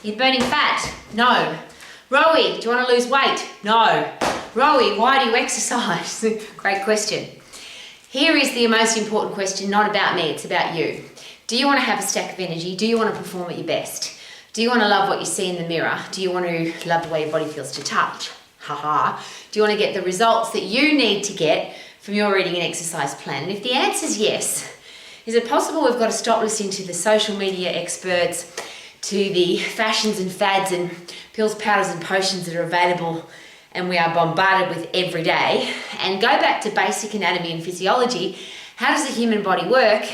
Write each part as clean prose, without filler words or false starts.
You're burning fat? No. Rowie, do you want to lose weight? No. Rowie, why do you exercise? Great question. Here is the most important question, not about me, it's about you. Do you want to have a stack of energy? Do you want to perform at your best? Do you want to love what you see in the mirror? Do you want to love the way your body feels to touch? Haha. Do you want to get the results that you need to get from your eating and exercise plan? And if the answer is yes, is it possible we've got to stop listening to the social media experts, to the fashions and fads and pills, powders and potions that are available and we are bombarded with every day, and go back to basic anatomy and physiology? How does the human body work?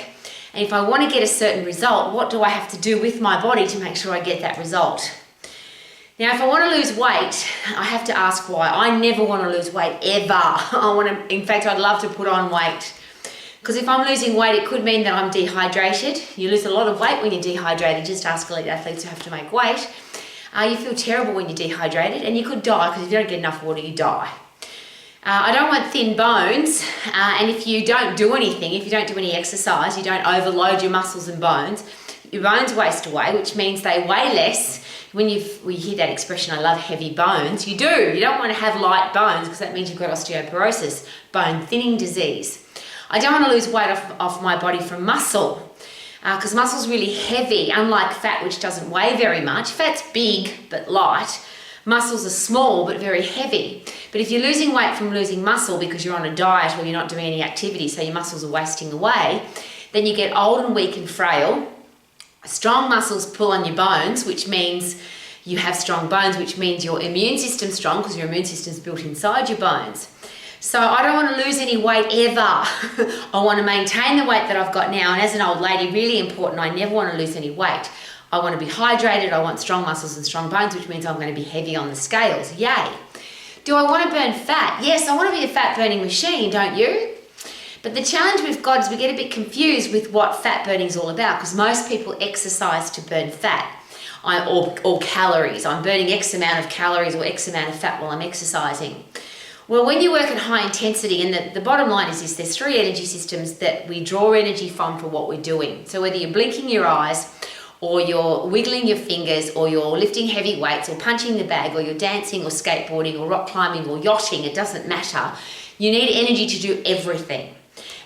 And if I want to get a certain result, what do I have to do with my body to make sure I get that result? Now, if I want to lose weight, I have to ask why. I never want to lose weight, ever. In fact, I'd love to put on weight. Because if I'm losing weight, it could mean that I'm dehydrated. You lose a lot of weight when you're dehydrated. Just ask elite athletes who have to make weight. You feel terrible when you're dehydrated, and you could die, because if you don't get enough water, you die. I don't want thin bones, and if you don't do anything, if you don't do any exercise, you don't overload your muscles and bones, your bones waste away, which means they weigh less. When you hear that expression, I love heavy bones, you do. You don't want to have light bones, because that means you've got osteoporosis, bone thinning disease. I don't want to lose weight off my body from muscle, because muscle's really heavy, unlike fat, which doesn't weigh very much. Fat's big but light. Muscles are small but very heavy. But if you're losing weight from losing muscle because you're on a diet or you're not doing any activity, so your muscles are wasting away, then you get old and weak and frail. Strong muscles pull on your bones, which means you have strong bones, which means your immune system's strong, because your immune system's built inside your bones. So I don't want to lose any weight ever. I want to maintain the weight that I've got now. And as an old lady, really important, I never want to lose any weight. I want to be hydrated, I want strong muscles and strong bones, which means I'm going to be heavy on the scales. Yay. Do I want to burn fat? Yes, I want to be a fat burning machine, don't you? But the challenge we've got is we get a bit confused with what fat burning is all about, because most people exercise to burn fat or calories. I'm burning X amount of calories or X amount of fat while I'm exercising. Well, when you work at high intensity, and the bottom line is this, there's three energy systems that we draw energy from for what we're doing. So whether you're blinking your eyes, or you're wiggling your fingers, or you're lifting heavy weights, or punching the bag, or you're dancing, or skateboarding, or rock climbing, or yachting, it doesn't matter. You need energy to do everything.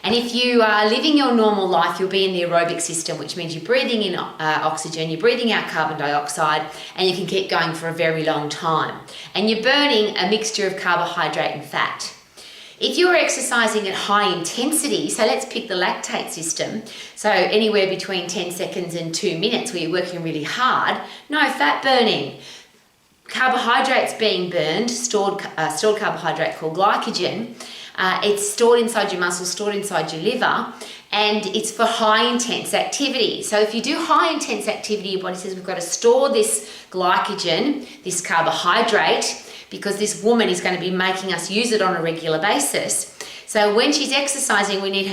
And if you are living your normal life, you'll be in the aerobic system, which means you're breathing in oxygen, you're breathing out carbon dioxide, and you can keep going for a very long time. And you're burning a mixture of carbohydrate and fat. If you're exercising at high intensity, so let's pick the lactate system, so anywhere between 10 seconds and 2 minutes where you're working really hard, no fat burning. Carbohydrates being burned, stored carbohydrate called glycogen. It's stored inside your muscles, stored inside your liver, and it's for high intense activity. So if you do high intense activity, your body says we've got to store this glycogen, this carbohydrate, because this woman is going to be making us use it on a regular basis. So when she's exercising, we need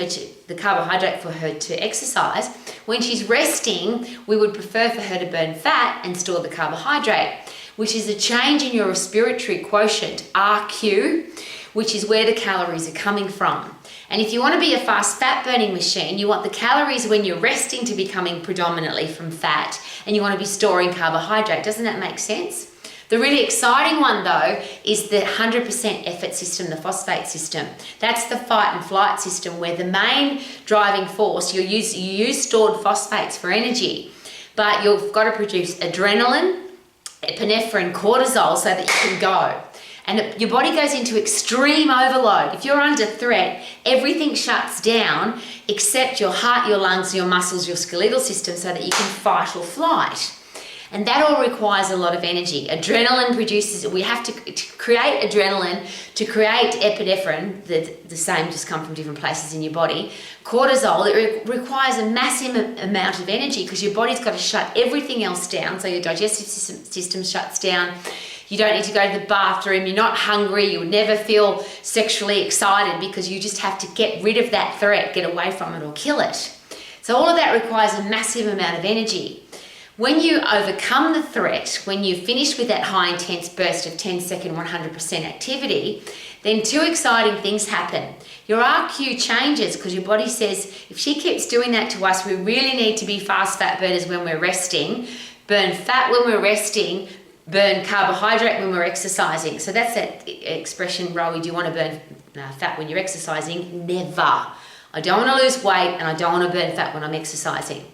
the carbohydrate for her to exercise. When she's resting, we would prefer for her to burn fat and store the carbohydrate, which is a change in your respiratory quotient, RQ, which is where the calories are coming from. And if you want to be a fast fat burning machine, you want the calories when you're resting to be coming predominantly from fat, and you want to be storing carbohydrate. Doesn't that make sense? The really exciting one though is the 100% effort system, the phosphate system. That's the fight and flight system, where the main driving force, you use stored phosphates for energy, but you've got to produce adrenaline, epinephrine, cortisol so that you can go. And your body goes into extreme overload. If you're under threat, everything shuts down except your heart, your lungs, your muscles, your skeletal system, so that you can fight or flight. And that all requires a lot of energy. Adrenaline produces, we have to create adrenaline to create epinephrine, the same, just come from different places in your body. Cortisol, it requires a massive amount of energy, because your body's got to shut everything else down. So your digestive system shuts down. You don't need to go to the bathroom. You're not hungry. You would never feel sexually excited, because you just have to get rid of that threat, get away from it or kill it. So all of that requires a massive amount of energy. When you overcome the threat, when you finish with that high intense burst of 10-second 100% activity, then two exciting things happen. Your RQ changes, because your body says, if she keeps doing that to us, we really need to be fast fat burners when we're resting. burn fat when we're resting, burn carbohydrate when we're exercising. So that's that expression, Rowie, do you want to burn fat when you're exercising? Never. I don't want to lose weight and I don't want to burn fat when I'm exercising.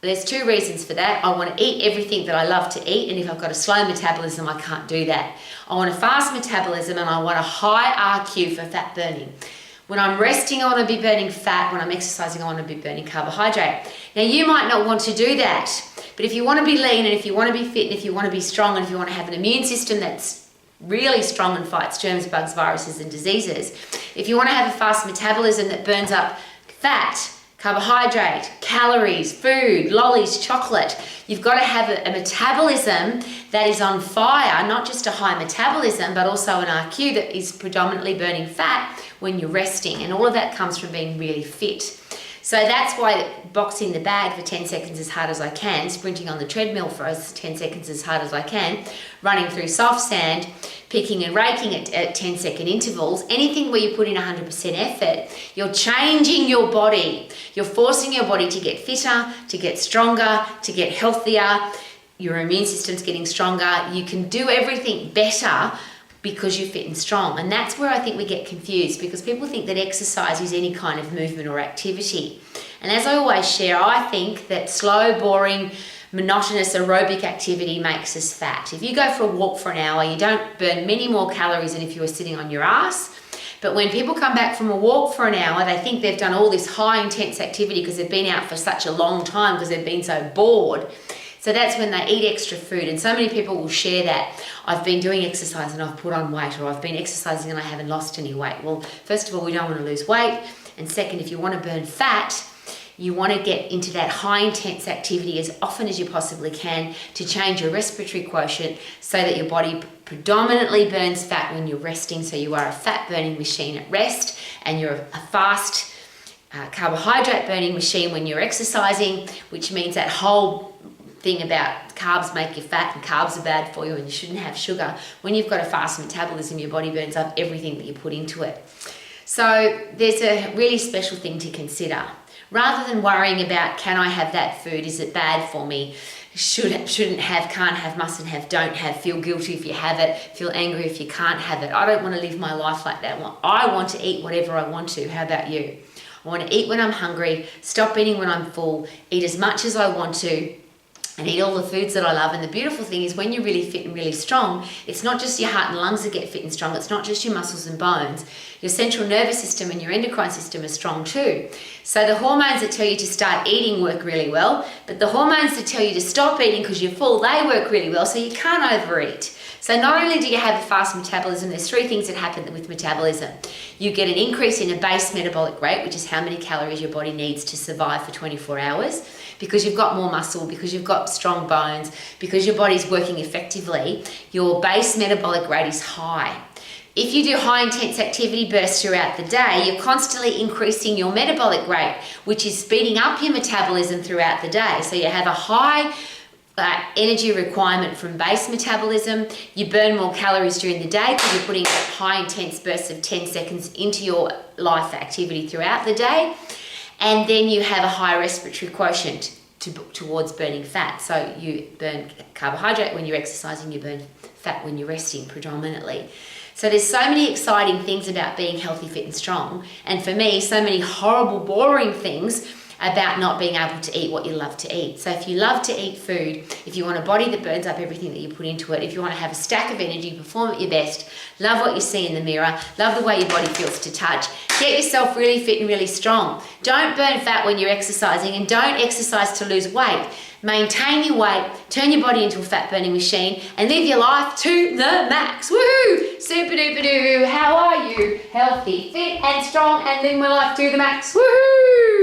There's two reasons for that. I want to eat everything that I love to eat, and if I've got a slow metabolism, I can't do that. I want a fast metabolism and I want a high RQ for fat burning. When I'm resting, I want to be burning fat. When I'm exercising, I want to be burning carbohydrate. Now, you might not want to do that, but if you want to be lean and if you want to be fit and if you want to be strong and if you want to have an immune system that's really strong and fights germs, bugs, viruses and diseases, if you want to have a fast metabolism that burns up fat, carbohydrate, calories, food, lollies, chocolate, you've got to have a metabolism that is on fire, not just a high metabolism, but also an RQ that is predominantly burning fat when you're resting. And all of that comes from being really fit. So that's why boxing the bag for 10 seconds as hard as I can, sprinting on the treadmill for 10 seconds as hard as I can, running through soft sand, picking and raking at 10-second intervals, anything where you put in 100% effort, you're changing your body. You're forcing your body to get fitter, to get stronger, to get healthier. Your immune system's getting stronger. You can do everything better because you're fit and strong. And that's where I think we get confused, because people think that exercise is any kind of movement or activity. And as I always share, I think that slow, boring, monotonous aerobic activity makes us fat. If you go for a walk for an hour, you don't burn many more calories than if you were sitting on your ass. But when people come back from a walk for an hour, they think they've done all this high intense activity because they've been out for such a long time because they've been so bored. So that's when they eat extra food. And so many people will share that. I've been doing exercise and I've put on weight, or I've been exercising and I haven't lost any weight. Well, first of all, we don't want to lose weight. And second, if you want to burn fat, you want to get into that high intense activity as often as you possibly can to change your respiratory quotient so that your body predominantly burns fat when you're resting. So you are a fat burning machine at rest, and you're a fast carbohydrate burning machine when you're exercising, which means that whole thing about carbs make you fat and carbs are bad for you and you shouldn't have sugar. When you've got a fast metabolism, your body burns up everything that you put into it. So there's a really special thing to consider. Rather than worrying about, can I have that food? Is it bad for me? Shouldn't have, can't have, mustn't have, don't have, feel guilty if you have it, feel angry if you can't have it. I don't want to live my life like that. I want to eat whatever I want to. How about you? I want to eat when I'm hungry, stop eating when I'm full, eat as much as I want to, and eat all the foods that I love. And the beautiful thing is, when you're really fit and really strong, it's not just your heart and lungs that get fit and strong, it's not just your muscles and bones. Your central nervous system and your endocrine system are strong too. So the hormones that tell you to start eating work really well, but the hormones that tell you to stop eating because you're full, they work really well, so you can't overeat. So not only do you have a fast metabolism, there's three things that happen with metabolism. You get an increase in a base metabolic rate, which is how many calories your body needs to survive for 24 hours. Because you've got more muscle, because you've got strong bones, because your body's working effectively, your base metabolic rate is high. If you do high intense activity bursts throughout the day, you're constantly increasing your metabolic rate, which is speeding up your metabolism throughout the day. So you have a high energy requirement from base metabolism. You burn more calories during the day because you're putting high intense bursts of 10 seconds into your life activity throughout the day. And then you have a high respiratory quotient towards burning fat. So you burn carbohydrate when you're exercising, you burn fat when you're resting predominantly. So there's so many exciting things about being healthy, fit and strong. And for me, so many horrible, boring things about not being able to eat what you love to eat. So if you love to eat food, if you want a body that burns up everything that you put into it, if you want to have a stack of energy, perform at your best, love what you see in the mirror, love the way your body feels to touch, get yourself really fit and really strong. Don't burn fat when you're exercising, and don't exercise to lose weight. Maintain your weight, turn your body into a fat burning machine, and live your life to the max. Woohoo! Super duper doo! How are you? Healthy, fit and strong, and living my life to the max. Woohoo!